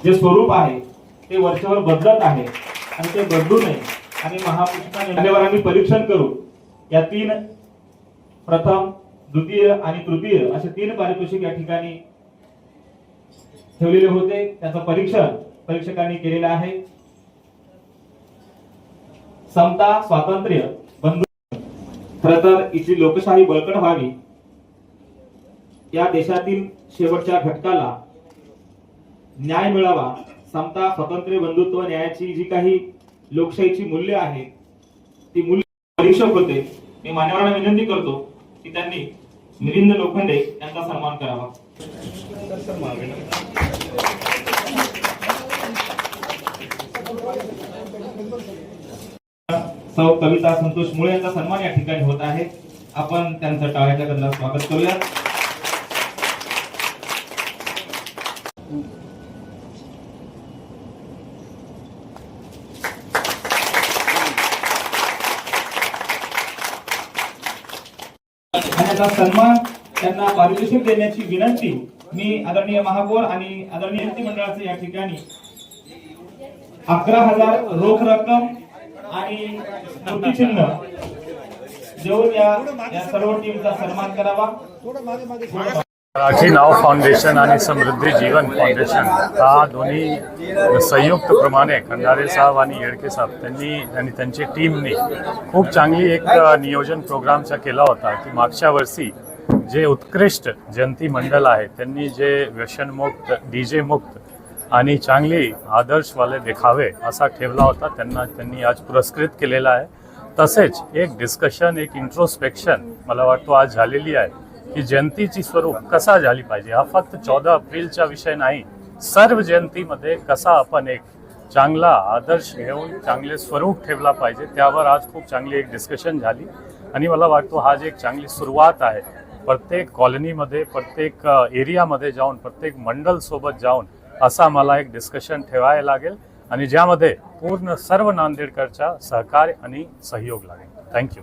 जे स्वरूप आहे ते वर्षभर बदलत आहे आणि ते बदलू नये आणि महापुरुषांच्या मान्यवर आम्ही परीक्षण करू. या 3 प्रथम, द्वितीय आणि तृतीय असे 3 पारितोषिक या ठिकाणी ठेवलेले होते. त्याचं परीक्षकांनी केलेलं आहे. समता, स्वातंत्र्य, बंधुत्व. खरं तर इथली लोकशाही बळकट व्हावी, या देशातील शेवटच्या घटकाला न्याय मिळावा. समता, स्वातंत्र्य, बंधुत्व, न्यायाची जी काही लोकशाहीची मूल्य आहे ती मूल्य परीक्षक होते. मी मान्यवरांना विनंती करतो की त्यांनी मिलिंद लोखंडे यांचा सन्मान करावा. सौ कविता संतोष मुळे यांचा सन्मान या ठिकाणी होत आहे. आपण त्यांचं टाळ्याच्या गजरात स्वागत करूया. आणि सन्मान त्यांना पारितोषिक देण्याची विनंती मी आदरणीय महापौर आणि आदरणीय मंत्रिमंडळाचे या ठिकाणी 11,000 रोख रक्कम आणि स्मृतिचिन्ह देऊन या सर्व टीमचा सन्मान करावा. मराठी नाव फाउंडेशन आणि समृद्धी जीवन फाउंडेशन हा दोन्ही संयुक्तप्रमाणे खंडारे साहेब आणि येडके साहेब त्यांनी आणि त्यांची टीमने खूप चांगली एक नियोजन प्रोग्रामचा केला होता की मागच्या वर्षी जे उत्कृष्ट जयंती मंडळ आहे त्यांनी जे व्यसनमुक्त, डीजे मुक्त आणि चांगली आदर्शवाले देखावे असा ठेवला होता, त्यांनी आज पुरस्कृत केलेला आहे. तसेच एक डिस्कशन, एक इंट्रोस्पेक्शन मला वाटतं आज झालेली आहे की जयंतीची स्वरूप कसा झाली पाहिजे. हा फक्त 14 एप्रिलचा विषय नाही, सर्व जयंतीमध्ये कसा आपण एक चांगला आदर्श घेऊन चांगले स्वरूप ठेवला पाहिजे त्यावर आज खूप चांगली एक डिस्कशन झाली. आणि मला वाटतं हा जी एक चांगली सुरुवात आहे, प्रत्येक कॉलनीमध्ये, प्रत्येक एरियामध्ये जाऊन, प्रत्येक मंडळ सोबत जाऊन असा मला एक डिस्कशन ठेवायला लागेल आणि ज्यामध्ये पूर्ण सर्व नांदेडकरचा सहकार्य आणि सहयोग लागेल. थँक्यू.